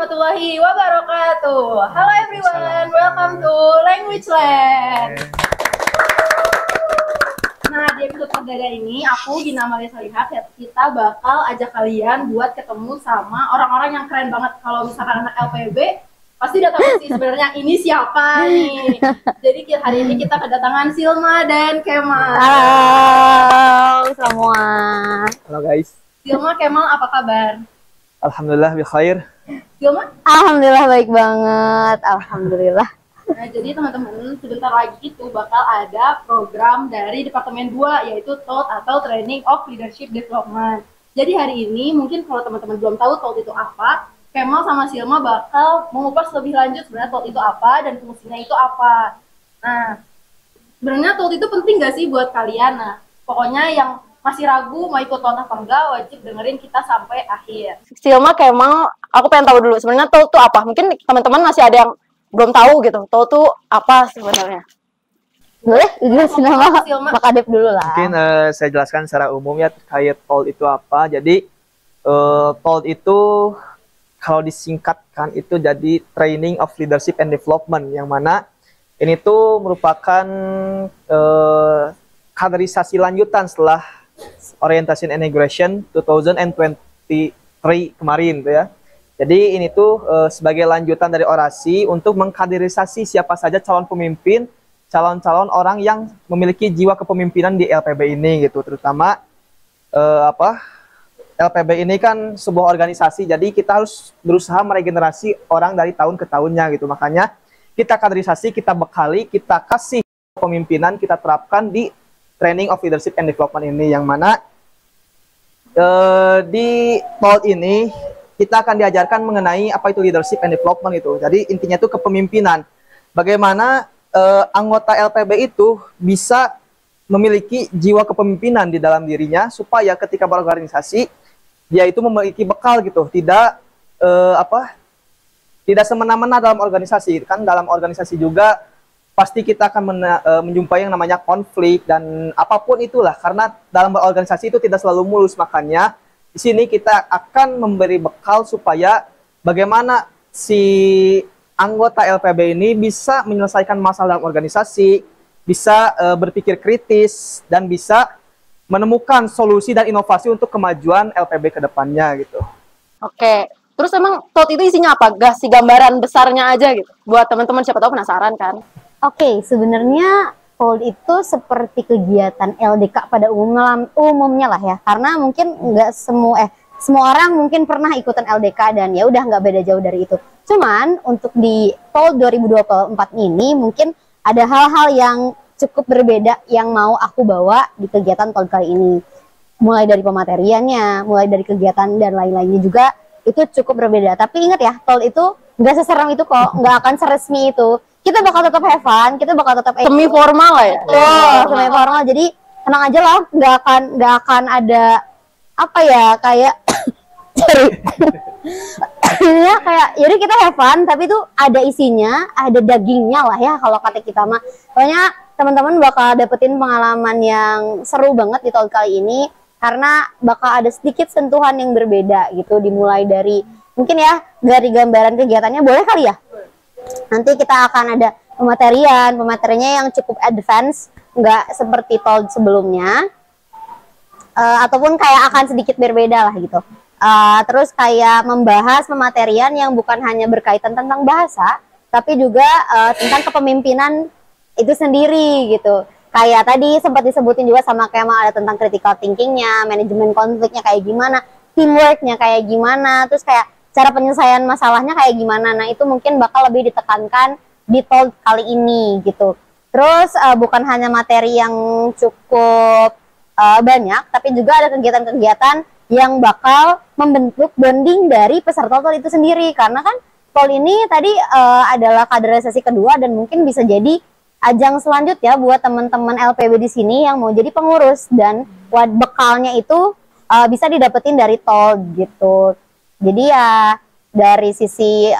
warahmatullahi wabarakatuh. Halo everyone, welcome to Language Land. Nah, di episode perdana ini aku Gina Amalia Salihah, kita bakal ajak kalian buat ketemu sama orang-orang yang keren banget. Kalau misalkan anak LPB pasti udah tahu sih sebenarnya ini siapa nih. Jadi hari ini kita kedatangan Silma dan Kemal. Halo semua. Halo guys. Silma, Kemal, apa kabar? Alhamdulillah bikhair. Silma? Alhamdulillah baik banget. Alhamdulillah. Nah, jadi teman-teman sebentar lagi itu bakal ada program dari Departemen 2 yaitu TOLD atau Training of Leadership Development. Jadi hari ini mungkin kalau teman-teman belum tahu TOLD itu apa, Kemal sama Silma bakal mengupas lebih lanjut sebenarnya TOLD itu apa dan fungsinya itu apa. Nah, sebenarnya TOLD itu penting gak sih buat kalian? Nah, pokoknya yang masih ragu mau ikut TOLD apa enggak, wajib dengerin kita sampai akhir. Silma, Kemal, aku pengen tahu dulu sebenarnya TOLD itu apa? Mungkin teman-teman masih ada yang belum tahu gitu. TOLD itu apa sebenarnya? Boleh jelasin nama Pak Kadep dulu lah. Mungkin saya jelaskan secara umum ya terkait TOLD itu apa. Jadi TOLD itu kalau disingkatkan itu jadi Training of Leadership and Development, yang mana ini tuh merupakan kaderisasi lanjutan setelah Orientation and Integration 2023 kemarin tuh ya. Jadi ini tuh sebagai lanjutan dari orasi untuk mengkaderisasi siapa saja calon pemimpin, calon-calon orang yang memiliki jiwa kepemimpinan di LPB ini gitu. Terutama LPB ini kan sebuah organisasi, jadi kita harus berusaha meregenerasi orang dari tahun ke tahunnya gitu. Makanya kita kaderisasi, kita bekali, kita kasih kepemimpinan, kita terapkan di Training of Leadership and Development ini, yang mana di TOLD ini kita akan diajarkan mengenai apa itu leadership and development itu. Jadi intinya itu kepemimpinan. Bagaimana anggota LPB itu bisa memiliki jiwa kepemimpinan di dalam dirinya supaya ketika berorganisasi dia itu memiliki bekal gitu, tidak tidak semena-mena dalam organisasi. Kan dalam organisasi juga pasti kita akan menjumpai yang namanya konflik dan apapun itulah, karena dalam berorganisasi itu tidak selalu mulus. Makanya di sini kita akan memberi bekal supaya bagaimana si anggota LPB ini bisa menyelesaikan masalah dalam organisasi, bisa berpikir kritis dan bisa menemukan solusi dan inovasi untuk kemajuan LPB ke depannya gitu. Oke. Terus emang TOLD itu isinya apa? Kasih gambaran besarnya aja gitu. Buat teman-teman siapa tahu penasaran kan. Oke, sebenarnya TOLD itu seperti kegiatan LDK pada umumnya lah ya. Karena mungkin nggak semua orang mungkin pernah ikutan LDK dan ya udah nggak beda jauh dari itu. Cuman untuk di TOLD 2024 ini mungkin ada hal-hal yang cukup berbeda yang mau aku bawa di kegiatan TOLD kali ini. Mulai dari pemateriannya, mulai dari kegiatan dan lain-lainnya juga itu cukup berbeda. Tapi ingat ya, TOLD itu nggak seseram itu kok, nggak akan seresmi itu. Kita bakal tetap have fun, kita bakal tetap Semi formal lah ya. Semi formal. Jadi tenang aja lah, nggak akan ada apa ya kayak ya kayak jadi kita have fun, tapi itu ada isinya, ada dagingnya lah ya kalau kata kita mah. Pokoknya teman-teman bakal dapetin pengalaman yang seru banget di TOLD kali ini karena bakal ada sedikit sentuhan yang berbeda gitu, dimulai dari mungkin ya dari gambaran kegiatannya boleh kali ya. Nanti kita akan ada pemateriannya yang cukup advance, nggak seperti TOLD sebelumnya, ataupun kayak akan sedikit berbeda lah gitu. Terus kayak membahas pematerian yang bukan hanya berkaitan tentang bahasa, tapi juga tentang kepemimpinan itu sendiri gitu. Kayak tadi sempat disebutin juga sama Kemal, ada tentang critical thinkingnya, manajemen konfliknya kayak gimana, teamworknya kayak gimana, terus kayak cara penyelesaian masalahnya kayak gimana. Nah itu mungkin bakal lebih ditekankan di TOLD kali ini gitu. Terus bukan hanya materi yang cukup banyak, tapi juga ada kegiatan-kegiatan yang bakal membentuk bonding dari peserta TOLD itu sendiri. Karena kan TOLD ini tadi adalah kaderisasi kedua dan mungkin bisa jadi ajang selanjutnya buat teman-teman LPB di sini yang mau jadi pengurus, dan bekalnya itu bisa didapetin dari TOLD gitu. Jadi ya dari sisi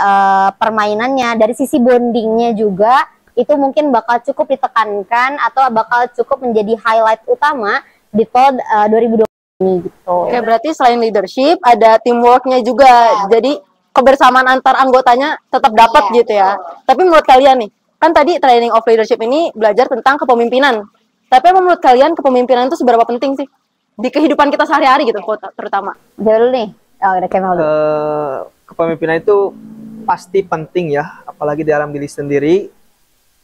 permainannya, dari sisi bondingnya juga itu mungkin bakal cukup ditekankan atau bakal cukup menjadi highlight utama di TOLD 2020 ini gitu. Oke, berarti selain leadership ada teamworknya juga. Jadi kebersamaan antar anggotanya tetap dapat gitu ya. Tapi menurut kalian nih, kan tadi training of leadership ini belajar tentang kepemimpinan. Tapi menurut kalian kepemimpinan itu seberapa penting sih di kehidupan kita sehari-hari gitu, terutama? Jauh dulu nih. Oh, udah Kemal dulu. Kepemimpinan itu pasti penting ya, apalagi dalam diri sendiri.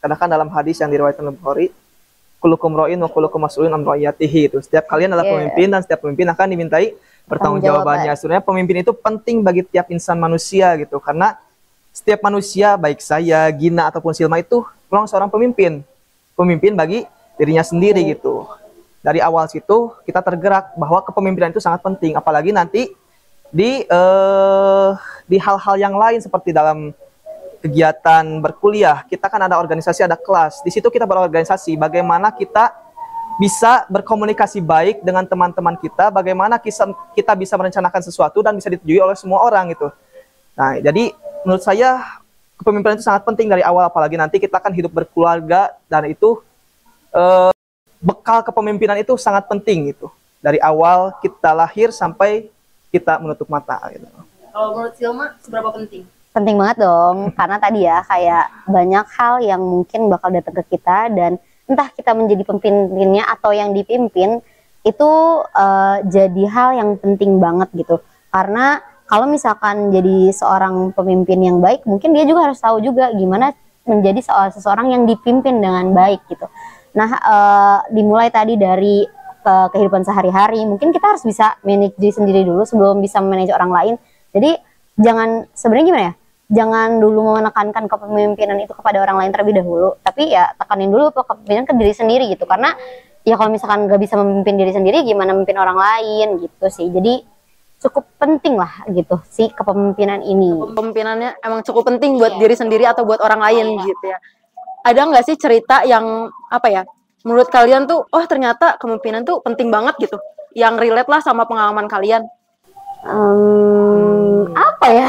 Karena kan dalam hadis yang diriwayatkan oleh Bukhari, kullukum ra'in wa kullukum mas'ulun an ra'iyatihi. Itu setiap kalian adalah pemimpin dan setiap pemimpin akan dimintai pertanggungjawabannya. Sebenarnya pemimpin itu penting bagi tiap insan manusia gitu, karena setiap manusia, baik saya, Gina ataupun Silma itu memang seorang pemimpin. Pemimpin bagi dirinya sendiri gitu. Dari awal situ kita tergerak bahwa kepemimpinan itu sangat penting, apalagi nanti di hal-hal yang lain seperti dalam kegiatan berkuliah, kita kan ada organisasi, ada kelas. Di situ kita berorganisasi, bagaimana kita bisa berkomunikasi baik dengan teman-teman kita, bagaimana kita bisa merencanakan sesuatu dan bisa disetujui oleh semua orang gitu. Nah, jadi menurut saya kepemimpinan itu sangat penting dari awal, apalagi nanti kita akan hidup berkeluarga, dan itu bekal kepemimpinan itu sangat penting gitu. Dari awal kita lahir sampai kita menutup mata gitu. Kalau menurut Silma, seberapa penting? Penting banget dong, karena tadi ya kayak banyak hal yang mungkin bakal datang ke kita, dan entah kita menjadi pemimpinnya atau yang dipimpin, itu jadi hal yang penting banget gitu. Karena kalau misalkan jadi seorang pemimpin yang baik, mungkin dia juga harus tahu juga gimana menjadi seseorang yang dipimpin dengan baik gitu. Nah, dimulai tadi dari kehidupan sehari-hari, mungkin kita harus bisa manage diri sendiri dulu sebelum bisa manage orang lain. Jadi jangan, sebenarnya gimana ya, jangan dulu menekankan kepemimpinan itu kepada orang lain terlebih dahulu, tapi ya tekanin dulu kepemimpinan ke diri sendiri gitu. Karena ya kalau misalkan nggak bisa memimpin diri sendiri, gimana memimpin orang lain gitu sih. Jadi cukup penting lah gitu sih kepemimpinan ini. Kepemimpinannya emang cukup penting buat diri sendiri atau buat orang lain gitu ya. Ada nggak sih cerita yang apa ya, menurut kalian tuh, oh ternyata kepemimpinan tuh penting banget gitu, yang relate lah sama pengalaman kalian? Apa ya?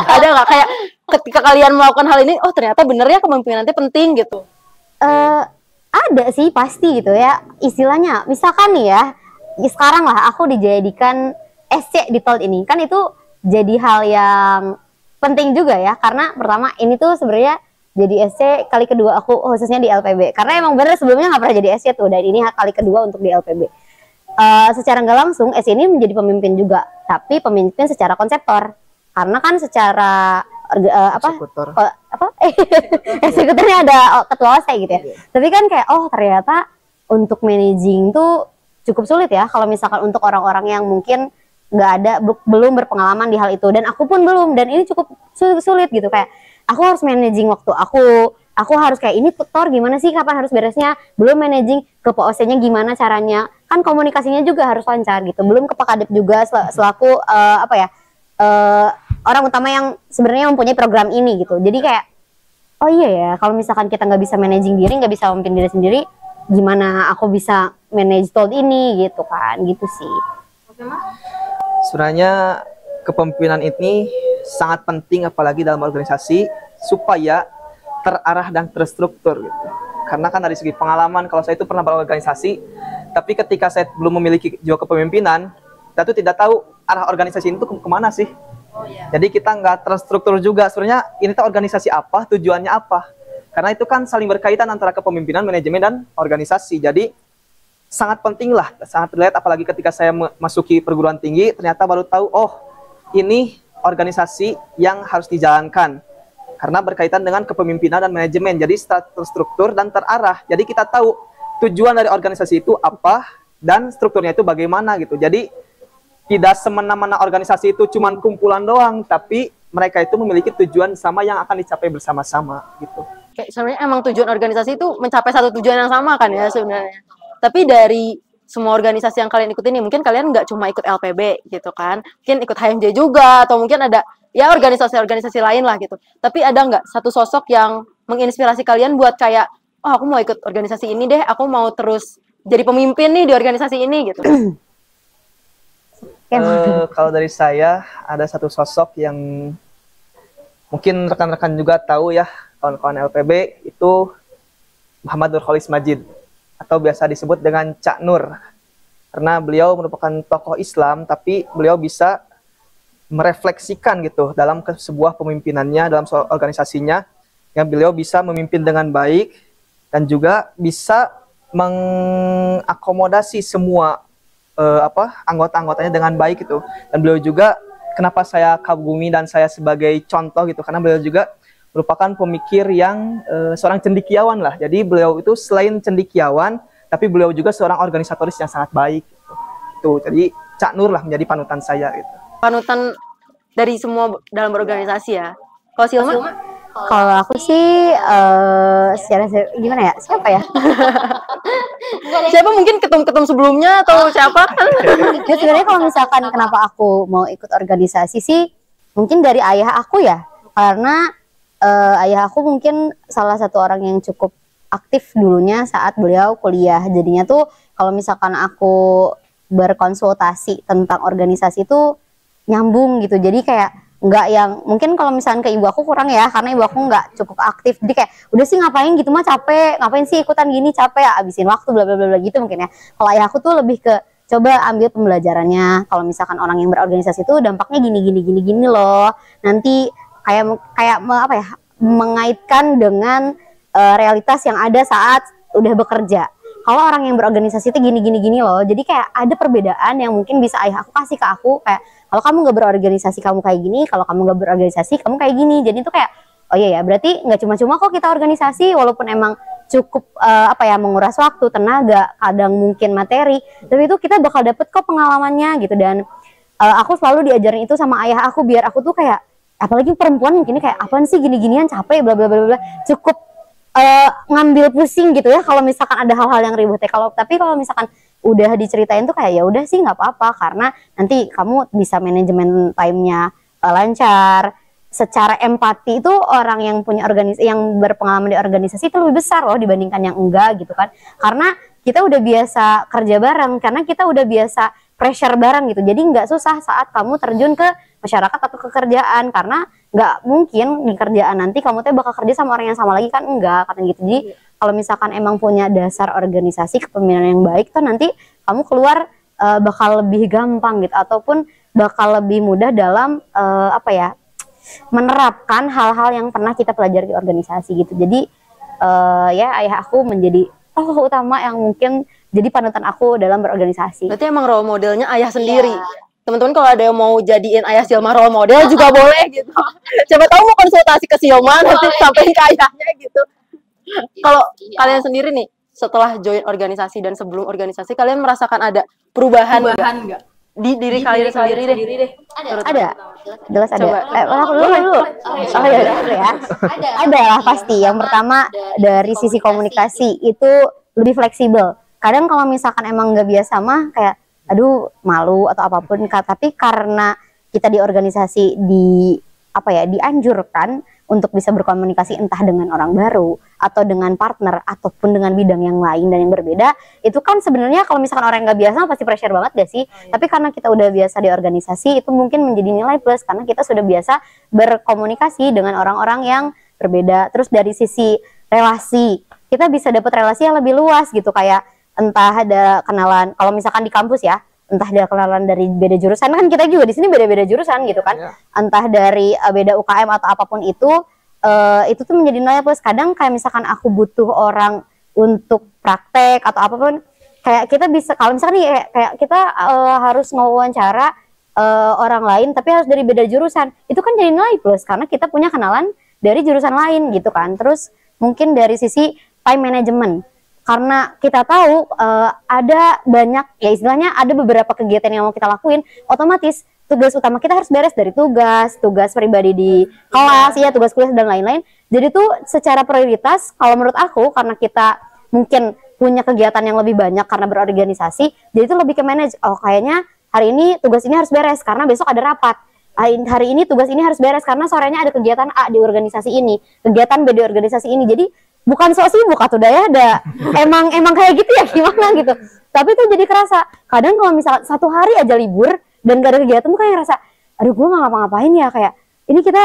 Ada nggak kayak ketika kalian melakukan hal ini, oh ternyata bener ya kepemimpinan itu penting gitu? Ada sih pasti gitu ya. Istilahnya, misalkan nih ya, sekarang lah aku dijadikan SC di TOLD ini, kan itu jadi hal yang penting juga ya. Karena pertama ini tuh sebenarnya jadi SC kali kedua aku khususnya di LPB. Karena emang bener sebelumnya nggak pernah jadi SC tuh, dan ini kali kedua untuk di LPB. Secara nggak langsung SC ini menjadi pemimpin juga, tapi pemimpin secara konseptor. Karena kan secara eksekutornya ada ketua OSE gitu ya. Tapi kan kayak ternyata untuk managing tuh cukup sulit ya kalau misalkan untuk orang-orang yang mungkin nggak ada, belum berpengalaman di hal itu, dan aku pun belum, dan ini cukup sulit gitu. Kayak aku harus managing waktu aku harus kayak ini tutor gimana sih, kapan harus beresnya, belum managing ke POC-nya gimana caranya, kan komunikasinya juga harus lancar gitu, belum ke Pak Kadep juga selaku orang utama yang sebenarnya mempunyai program ini gitu. Jadi kayak oh iya ya, kalau misalkan kita nggak bisa managing diri, nggak bisa memimpin diri sendiri, gimana aku bisa manage TOLD ini gitu kan, gitu sih. Sebenarnya kepemimpinan ini sangat penting, apalagi dalam organisasi, supaya terarah dan terstruktur gitu. Karena kan dari segi pengalaman, kalau saya itu pernah berorganisasi, tapi ketika saya belum memiliki jiwa kepemimpinan, kita tuh tidak tahu arah organisasi itu kemana sih. Jadi kita nggak terstruktur juga. Sebenarnya ini tuh organisasi apa, tujuannya apa. Karena itu kan saling berkaitan antara kepemimpinan, manajemen, dan organisasi. Jadi sangat penting lah, sangat relate, apalagi ketika saya masuki perguruan tinggi, ternyata baru tahu, oh ini organisasi yang harus dijalankan. Karena berkaitan dengan kepemimpinan dan manajemen, jadi terstruktur dan terarah. Jadi kita tahu tujuan dari organisasi itu apa, dan strukturnya itu bagaimana gitu. Jadi tidak semena-mena organisasi itu cuma kumpulan doang, tapi mereka itu memiliki tujuan sama yang akan dicapai bersama-sama gitu. Kayak sebenarnya emang tujuan organisasi itu mencapai satu tujuan yang sama kan ya sebenarnya. Tapi dari semua organisasi yang kalian ikutin ini, mungkin kalian nggak cuma ikut LPB gitu kan, mungkin ikut HMJ juga, atau mungkin ada ya organisasi-organisasi lain lah gitu. Tapi ada nggak satu sosok yang menginspirasi kalian buat kayak, oh aku mau ikut organisasi ini deh, aku mau terus jadi pemimpin nih di organisasi ini gitu? Kalau dari saya, ada satu sosok yang mungkin rekan-rekan juga tahu ya, kawan-kawan LPB, itu Muhammad Nurholis Majid, atau biasa disebut dengan Cak Nur. Karena beliau merupakan tokoh Islam, tapi beliau bisa merefleksikan gitu dalam sebuah pemimpinannya, dalam soal organisasinya, yang beliau bisa memimpin dengan baik dan juga bisa mengakomodasi semua anggota-anggotanya dengan baik gitu. Dan beliau juga, kenapa saya kagumi dan saya sebagai contoh gitu, karena beliau juga merupakan pemikir yang seorang cendekiawan lah. Jadi beliau itu selain cendekiawan, tapi beliau juga seorang organisatoris yang sangat baik gitu. Tuh, jadi Cak Nur lah menjadi panutan saya gitu. Panutan dari semua dalam berorganisasi ya. Kalau Silma? Kalau aku sih gimana ya? Siapa ya? Siapa mungkin ketum-ketum sebelumnya atau siapa? Ya, sebenarnya kalau misalkan kenapa aku mau ikut organisasi sih, mungkin dari ayah aku ya. Karena ayah aku mungkin salah satu orang yang cukup aktif dulunya saat beliau kuliah. Jadinya tuh kalau misalkan aku berkonsultasi tentang organisasi itu nyambung gitu. Jadi kayak nggak yang mungkin kalau misalnya ke ibu aku kurang ya, karena ibu aku nggak cukup aktif. Jadi kayak udah sih ngapain gitu mah capek, ngapain sih ikutan gini capek ya, abisin waktu bla bla bla gitu mungkin ya. Kalau ayah aku tuh lebih ke coba ambil pembelajarannya. Kalau misalkan orang yang berorganisasi itu dampaknya gini loh. Nanti kayak apa ya, mengaitkan dengan realitas yang ada saat udah bekerja. Kalau orang yang berorganisasi itu gini loh. Jadi kayak ada perbedaan yang mungkin bisa ayah aku kasih ke aku, kayak kalau kamu nggak berorganisasi kamu kayak gini, kalau kamu nggak berorganisasi kamu kayak gini. Jadi itu kayak oh iya ya, berarti nggak cuma-cuma kok kita organisasi, walaupun emang cukup menguras waktu, tenaga, kadang mungkin materi, tapi itu kita bakal dapet kok pengalamannya gitu. Dan aku selalu diajarin itu sama ayah aku, biar aku tuh kayak, apalagi perempuan mungkin kayak apaan sih gini-ginian, capek bla bla bla bla, cukup ngambil pusing gitu ya kalau misalkan ada hal-hal yang ribet ya. Tapi kalau misalkan udah diceritain tuh kayak ya udah sih nggak apa-apa, karena nanti kamu bisa manajemen time-nya lancar. Secara empati itu orang yang punya yang berpengalaman di organisasi itu lebih besar loh dibandingkan yang enggak gitu kan, karena kita udah biasa kerja bareng, karena kita udah biasa pressure bareng gitu. Jadi nggak susah saat kamu terjun ke masyarakat atau ke kerjaan, karena nggak mungkin di kerjaan nanti kamu tuh bakal kerja sama orang yang sama lagi kan, enggak katanya gitu. Jadi kalau misalkan emang punya dasar organisasi kepemimpinan yang baik tuh nanti kamu keluar bakal lebih gampang gitu, ataupun bakal lebih mudah dalam menerapkan hal-hal yang pernah kita pelajari di organisasi gitu. Jadi ya ayah aku menjadi tokoh utama yang mungkin jadi panutan aku dalam berorganisasi. Berarti emang role modelnya ayah sendiri. Teman-teman kalau ada yang mau jadiin ayah Silma role model juga boleh gitu. Siapa tahu mau konsultasi ke Silma nanti sampein ke ayahnya gitu. Kalau kalian sendiri nih setelah join organisasi dan sebelum organisasi, kalian merasakan ada perubahan nggak di diri kalian sendiri deh? Ada. Jelas ada. Aku dulu. Oh ya. Ada lah pasti. Yang pertama dari sisi komunikasi itu lebih fleksibel. Kadang kalau misalkan emang nggak biasa mah kayak aduh malu atau apapun, tapi karena kita di organisasi dianjurkan untuk bisa berkomunikasi entah dengan orang baru atau dengan partner ataupun dengan bidang yang lain dan yang berbeda, itu kan sebenarnya kalau misalkan orang yang nggak biasa pasti pressure banget gak sih? Tapi karena kita udah biasa di organisasi, itu mungkin menjadi nilai plus karena kita sudah biasa berkomunikasi dengan orang-orang yang berbeda. Terus dari sisi relasi, kita bisa dapat relasi yang lebih luas gitu, kayak entah ada kenalan, kalau misalkan di kampus ya, entah ada kenalan dari beda jurusan, kan kita juga di sini beda-beda jurusan gitu kan, entah dari beda UKM atau apapun itu tuh menjadi nilai plus. Kadang kayak misalkan aku butuh orang untuk praktek atau apapun, kayak kita bisa, kalau misalkan nih kayak kita harus ngewawancara orang lain tapi harus dari beda jurusan, itu kan jadi nilai plus karena kita punya kenalan dari jurusan lain gitu kan. Terus mungkin dari sisi time management, karena kita tahu ada banyak ya istilahnya ada beberapa kegiatan yang mau kita lakuin, otomatis tugas utama kita harus beres dari tugas pribadi di kelas ya, tugas kuliah dan lain-lain. Jadi tuh secara prioritas kalau menurut aku, karena kita mungkin punya kegiatan yang lebih banyak karena berorganisasi, jadi itu lebih ke manage. Oh kayaknya hari ini tugas ini harus beres karena besok ada rapat. Hari ini tugas ini harus beres karena sorenya ada kegiatan A di organisasi ini, kegiatan B di organisasi ini. Jadi bukan sok sibuk atau daya ada emang kayak gitu ya gimana gitu. Tapi tuh jadi kerasa kadang kalau misalnya satu hari aja libur dan gak ada kegiatan tuh kayak ngerasa aduh gue gak ngapa-ngapain ya, kayak ini kita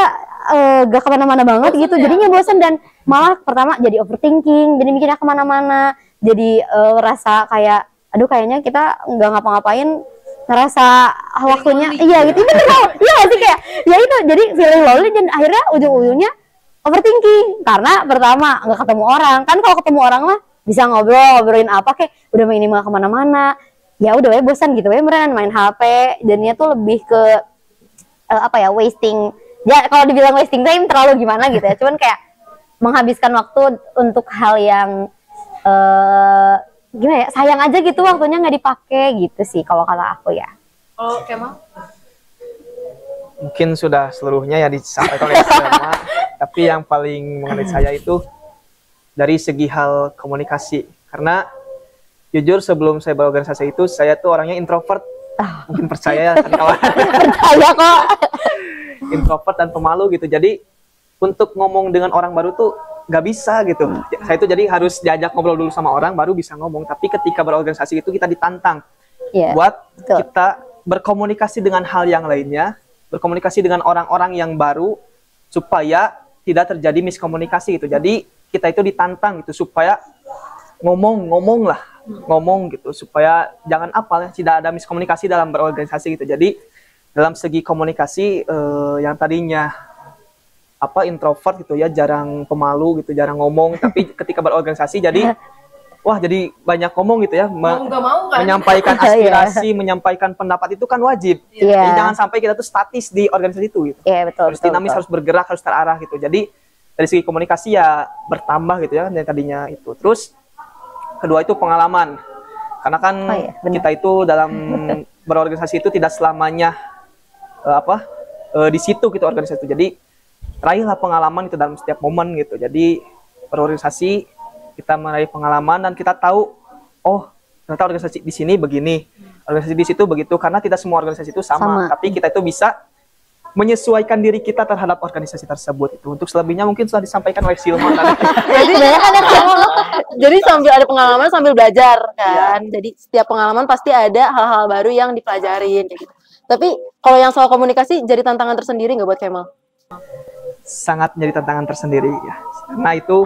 gak kemana-mana banget bosen gitu ya? Jadinya bosan dan malah pertama jadi overthinking, jadi mikirnya kemana-mana, jadi rasa kayak aduh kayaknya kita gak ngapa-ngapain ngerasa waktunya lonely. iya gitu bener tau iya nggak sih kayak ya itu jadi feeling lonely dan akhirnya ujung-ujungnya overthinking karena pertama nggak ketemu orang kan kalau ketemu orang lah bisa ngobrolin apa kayak udah minimal kemana-mana ya udah ya bosan gitu ya beneran main HP jadinya tuh lebih ke apa ya wasting ya kalau dibilang wasting time terlalu gimana gitu ya cuman kayak menghabiskan waktu untuk hal yang gimana ya sayang aja gitu waktunya nggak dipakai gitu sih kalau kata aku ya. Kalau Kemal? Mungkin sudah seluruhnya ya disampaikan oleh Selma, tapi yang paling mengenai saya itu dari segi hal komunikasi. Karena jujur sebelum saya berorganisasi itu saya tuh orangnya introvert. Mungkin percaya ya kawan. Percaya kok. Introvert dan pemalu gitu. Jadi untuk ngomong dengan orang baru tuh nggak bisa gitu. Saya itu jadi harus diajak ngobrol dulu sama orang baru bisa ngomong. Tapi ketika berorganisasi itu kita ditantang buat kita berkomunikasi dengan hal yang lainnya, berkomunikasi dengan orang-orang yang baru supaya tidak terjadi miskomunikasi gitu. Jadi kita itu ditantang gitu supaya ngomong gitu supaya jangan tidak ada miskomunikasi dalam berorganisasi gitu. Jadi dalam segi komunikasi yang tadinya introvert gitu ya, jarang pemalu gitu, jarang ngomong, tapi ketika berorganisasi jadi jadi banyak ngomong gitu ya, Mau nggak mau kan? menyampaikan aspirasi, menyampaikan pendapat itu kan wajib. Jadi jangan sampai kita tuh statis di organisasi itu gitu. Betul, harus dinamis, harus bergerak, harus terarah gitu. Jadi dari segi komunikasi ya bertambah gitu ya yang tadinya itu. Terus kedua itu pengalaman. Karena kan kita itu dalam berorganisasi itu tidak selamanya di situ gitu organisasi itu. Jadi raihlah pengalaman itu dalam setiap momen gitu. Jadi berorganisasi kita meraih pengalaman dan kita tahu ternyata organisasi di sini begini, organisasi di situ begitu, karena tidak semua organisasi itu sama. Tapi kita itu bisa menyesuaikan diri kita terhadap organisasi tersebut itu. Untuk selebihnya mungkin sudah disampaikan oleh Silma tadi. Jadi sambil ada pengalaman sambil belajar kan. Jadi setiap pengalaman pasti ada hal-hal baru yang dipelajarin kayak gitu. Tapi kalau yang soal komunikasi jadi tantangan tersendiri nggak buat Kemal? Sangat menjadi tantangan tersendiri ya. Karena itu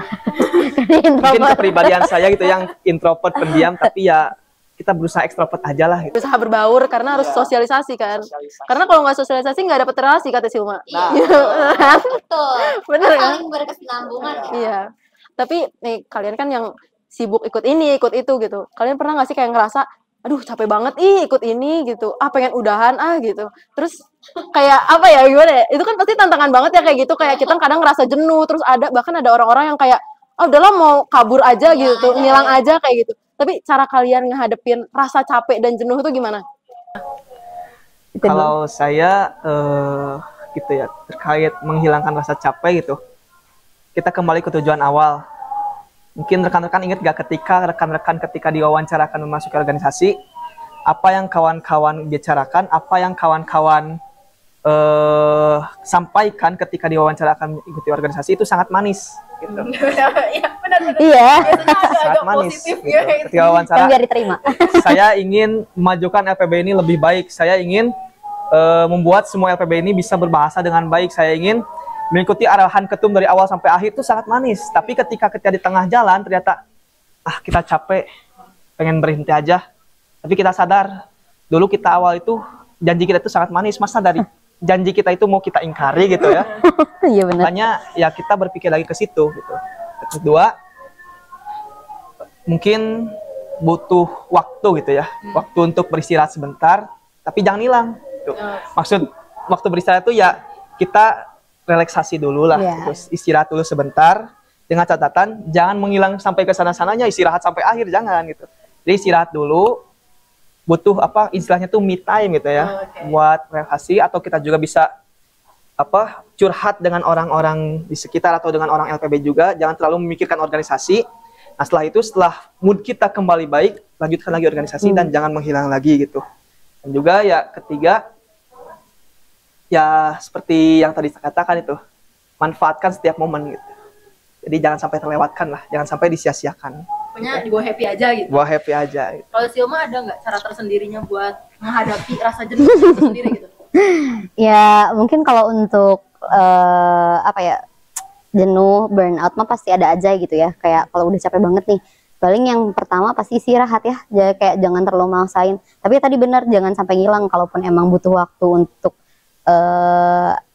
mungkin kepribadian saya gitu yang introvert pendiam, tapi ya kita berusaha ekstrovert aja lah gitu. Berusaha berbaur karena harus sosialisasi kan. Karena kalau nggak sosialisasi nggak dapat relasi kata Silma. Betul. Bener kan? Saling berkesinambungan ya. Iya. Tapi nih kalian kan yang sibuk ikut ini, ikut itu gitu. Kalian pernah nggak sih kayak ngerasa aduh capek banget ikut ini gitu, pengen udahan gitu, terus kayak apa ya gimana ya, itu kan pasti tantangan banget ya kayak gitu, kayak kita kadang ngerasa jenuh, terus bahkan ada orang-orang yang kayak udahlah mau kabur aja gitu, ngilang aja kayak gitu. Tapi cara kalian ngehadepin rasa capek dan jenuh itu gimana? Kalau saya gitu ya, terkait menghilangkan rasa capek gitu, kita kembali ke tujuan awal. Mungkin rekan-rekan ingat gak ketika diwawancarakan memasuki organisasi, apa yang kawan-kawan bicarakan, apa yang kawan-kawan sampaikan ketika diwawancarakan ikuti organisasi itu sangat manis gitu. Iya. Sangat manis gitu. Ketika wawancara biar diterima. Saya ingin memajukan LPB ini lebih baik, saya ingin membuat semua LPB ini bisa berbahasa dengan baik, saya ingin mengikuti arahan ketum dari awal sampai akhir, itu sangat manis. Tapi ketika di tengah jalan ternyata kita capek, pengen berhenti aja. Tapi kita sadar dulu kita awal itu janji kita itu sangat manis, masa dari janji kita itu mau kita ingkari gitu ya. Iya benar. Makanya ya kita berpikir lagi ke situ gitu. Kedua, mungkin butuh waktu gitu ya, waktu untuk beristirahat sebentar, tapi jangan hilang. Gitu. Maksud waktu beristirahat itu ya kita relaksasi dulu lah, terus istirahat dulu sebentar, dengan catatan jangan menghilang sampai ke sana-sananya, istirahat sampai akhir, jangan gitu. Jadi istirahat dulu, butuh istilahnya tuh me time gitu ya, buat relaksasi, atau kita juga bisa curhat dengan orang-orang di sekitar atau dengan orang LPB juga, jangan terlalu memikirkan organisasi. Nah setelah itu, setelah mood kita kembali baik, lanjutkan lagi organisasi dan jangan menghilang lagi gitu. Dan juga ya ketiga, ya seperti yang tadi saya katakan itu, manfaatkan setiap momen gitu. Jadi jangan sampai terlewatkan lah, jangan sampai disia-siakan. Pokoknya dibawa happy aja gitu. Bawa happy aja. Gitu. Kalau Silma ada nggak cara tersendirinya buat menghadapi rasa jenuh itu sendiri gitu? Ya mungkin kalau untuk jenuh, burnout mah pasti ada aja gitu ya. Kayak kalau udah capek banget nih, Paling yang pertama pasti istirahat ya, kayak jangan terlalu maksain. Tapi tadi benar, jangan sampai ngilang. Kalaupun emang butuh waktu untuk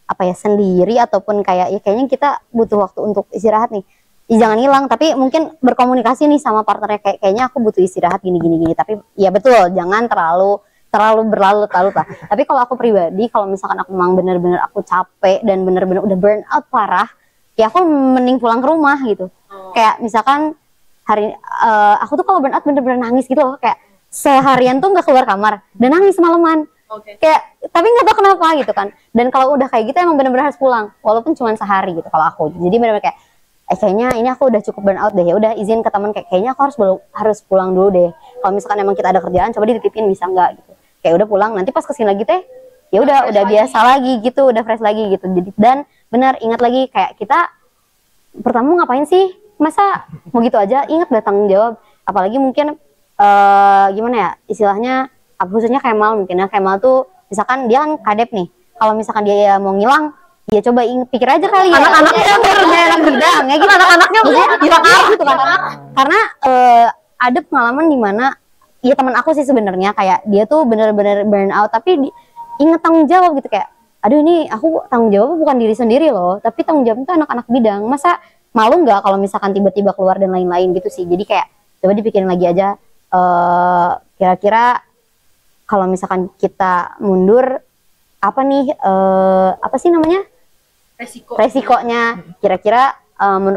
apa ya, sendiri ataupun kayak ya kayaknya kita butuh waktu untuk istirahat nih, ya jangan hilang. Tapi mungkin berkomunikasi nih sama partnernya, kayaknya aku butuh istirahat gini. Tapi ya betul, jangan terlalu berlarut-larut lah. Tapi kalau aku pribadi, kalau misalkan aku memang bener-bener aku capek dan bener-bener udah burn out parah, ya aku mending pulang ke rumah gitu. Kayak misalkan aku tuh kalau burn out bener-bener nangis gitu loh, kayak seharian tuh nggak keluar kamar dan nangis malaman. Kayak tapi nggak tahu kenapa gitu kan. Dan kalau udah kayak gitu emang bener-bener harus pulang, walaupun cuma sehari gitu kalau aku. Jadi bener-bener kayak kayaknya ini aku udah cukup burn out deh, ya udah izin ke teman, kayaknya aku harus pulang dulu deh. Kalau misalkan emang kita ada kerjaan, coba dititipin bisa nggak gitu. Kayak udah pulang, nanti pas kesini lagi teh ya udah biasa lagi gitu, udah fresh lagi gitu. Jadi dan benar, ingat lagi kayak kita pertama ngapain sih, masa mau gitu aja, ingat bertanggung jawab. Apalagi mungkin gimana ya istilahnya, khususnya Kemal mungkin ya. Kemal tuh misalkan dia kan kadep nih, kalau misalkan dia mau ngilang, ya coba pikir aja kali ya, anak-anaknya anak bidang ya gitu, anak-anaknya bilang gitu kan. Karena ada pengalaman di mana ya teman aku sih sebenarnya kayak dia tuh bener-bener burn out, tapi inget tanggung jawab gitu, kayak aduh ini aku tanggung jawab bukan diri sendiri loh, tapi tanggung jawab itu anak-anak bidang, masa malu nggak kalau misalkan tiba-tiba keluar dan lain-lain gitu sih. Jadi kayak coba dipikirin lagi aja, kira-kira kalau misalkan kita mundur apa nih, apa sih namanya, resikonya kira-kira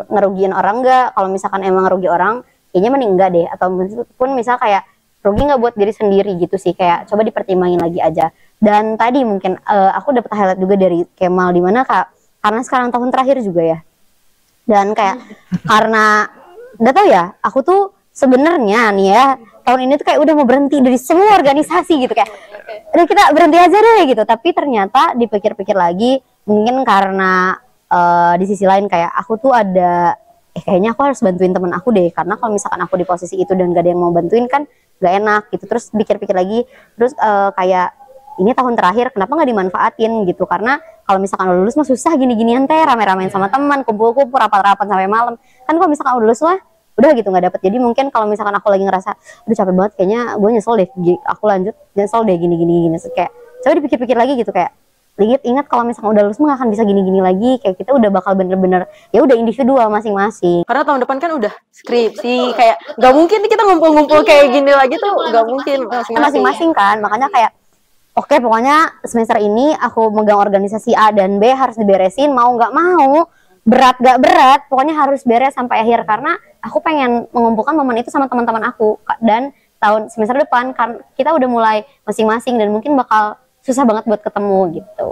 ngerugiin orang nggak. Kalau misalkan emang ngerugi orang, kayaknya mending enggak deh. Atau pun misal kayak rugi nggak buat diri sendiri gitu sih, kayak coba dipertimbangin lagi aja. Dan tadi mungkin aku dapat highlight juga dari Kemal, di mana kak, karena sekarang tahun terakhir juga ya, dan kayak karena nggak tahu ya, aku tuh sebenarnya nih ya tahun ini tuh kayak udah mau berhenti dari semua organisasi gitu, kayak udah kita berhenti aja deh gitu. Tapi ternyata dipikir-pikir lagi, mungkin karena di sisi lain kayak aku tuh ada kayaknya aku harus bantuin temen aku deh, karena kalau misalkan aku di posisi itu dan gak ada yang mau bantuin kan gak enak gitu. Terus pikir-pikir lagi, terus kayak ini tahun terakhir kenapa nggak dimanfaatin gitu, karena kalau misalkan udah lulus mah susah gini-ginian teh, rame-ramein sama teman, kumpul-kumpul, rapat-rapat sampai malam kan. Kalau misalkan udah lulus lah udah gitu nggak dapet. Jadi mungkin kalau misalkan aku lagi ngerasa udah capek banget, kayaknya gue nyesel deh, aku nyesel deh gini-gini, kayak coba dipikir-pikir lagi gitu, kayak ingat kalau misalkan udah lulus nggak akan bisa gini-gini lagi, kayak kita udah bakal bener-bener ya udah individual masing-masing. Karena tahun depan kan udah skripsi, kayak nggak mungkin kita ngumpul-ngumpul kayak gini lagi tuh, nggak mungkin, masing-masing kan. Makanya kayak oke, pokoknya semester ini aku megang organisasi A dan B harus diberesin, mau nggak mau, berat gak berat, pokoknya harus beres sampai akhir, karena aku pengen mengumpulkan momen itu sama teman-teman aku. Dan tahun semester depan kan kita udah mulai masing-masing dan mungkin bakal susah banget buat ketemu gitu.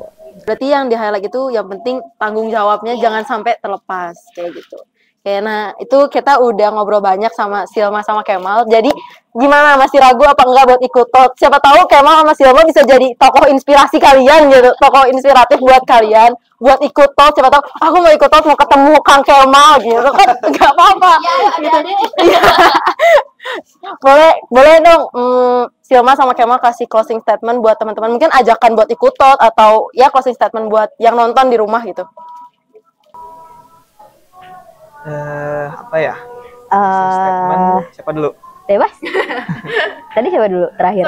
Berarti yang di highlight itu yang penting tanggung jawabnya jangan sampai terlepas kayak gitu. Kayak nah itu kita udah ngobrol banyak sama Silma sama Kemal. Jadi gimana, masih ragu apa enggak buat ikut TOT? Siapa tahu Kemal sama Silma bisa jadi tokoh inspirasi kalian gitu, tokoh inspiratif buat kalian buat ikut TOT. Siapa tahu aku mau ikut TOT, mau ketemu Kang Kemal gitu kan, nggak apa-apa. Gitu. boleh dong, Silma sama Kemal kasih closing statement buat teman-teman, mungkin ajakan buat ikut TOT atau ya closing statement buat yang nonton di rumah gitu. Apa ya? Statement siapa dulu? Bebas. Tadi siapa dulu terakhir?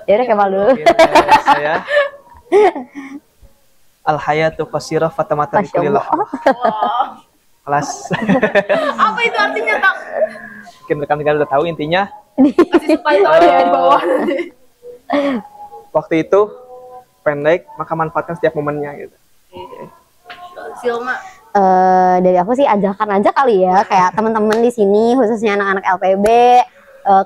Ya udah Kemal dulu. Saya Al hayatu qasirah fatamatan kulillah. Kelas. Apa itu artinya, Kak? Mungkin rekan-rekan udah tahu intinya. Kasih supaya tahu ya di bawah. Waktu itu pendek, maka manfaatkan setiap momennya gitu. Silma. Dari aku sih ajakan aja kali ya, kayak teman-teman di sini khususnya anak-anak LPB,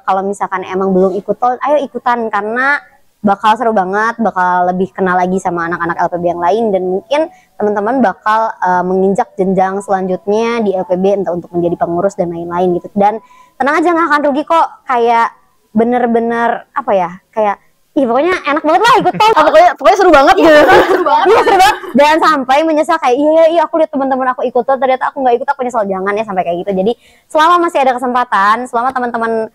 kalau misalkan emang belum ikut TOT, ayo ikutan, karena bakal seru banget, bakal lebih kenal lagi sama anak-anak LPB yang lain, dan mungkin teman-teman bakal menginjak jenjang selanjutnya di LPB, entah untuk menjadi pengurus dan lain-lain gitu. Dan tenang aja, nggak akan rugi kok, kayak bener-bener apa ya, kayak pokoknya enak banget lah ikut TOT. Pokoknya seru banget gitu. Seru banget. Iya seru banget. Jangan sampai menyesal kayak iya aku lihat teman-teman aku ikut TOT, ternyata aku nggak ikut, aku nyesel. Jangan ya sampai kayak gitu. Jadi selama masih ada kesempatan, selama teman-teman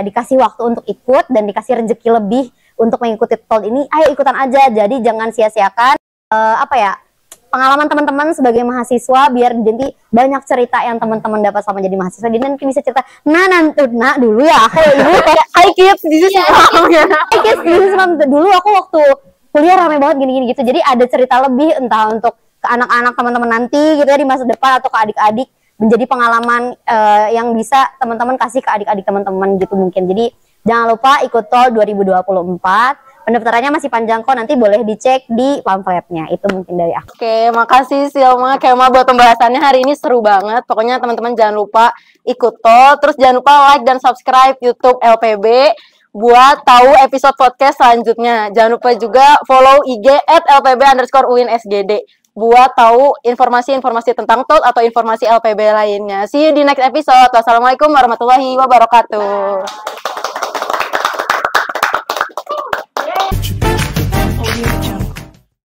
dikasih waktu untuk ikut dan dikasih rezeki lebih untuk mengikuti TOT ini, ayo ikutan aja. Jadi jangan sia-siakan pengalaman teman-teman sebagai mahasiswa, biar jadi banyak cerita yang teman-teman dapat sama jadi mahasiswa. Jadi nanti bisa cerita, nah dulu ya aku dulu kayak hi kids, this is mom. Hi kids, this is mom. Dulu aku waktu kuliah rame banget gini-gini gitu. Jadi ada cerita lebih entah untuk ke anak-anak teman-teman nanti gitu ya di masa depan atau ke adik-adik, menjadi pengalaman yang bisa teman-teman kasih ke adik-adik teman-teman gitu mungkin. Jadi jangan lupa ikut TOL 2024. Pendaftarannya masih panjang kok, nanti boleh dicek di pamfletnya. Itu mungkin dari aku. Oke, makasih Silma, Kema buat pembahasannya hari ini seru banget. Pokoknya teman-teman jangan lupa ikut TOL, terus jangan lupa like dan subscribe YouTube LPB buat tahu episode podcast selanjutnya. Jangan lupa juga follow IG @lpb_UIN_SGD buat tahu informasi-informasi tentang TOL atau informasi LPB lainnya. See you di next episode. Wassalamualaikum warahmatullahi wabarakatuh.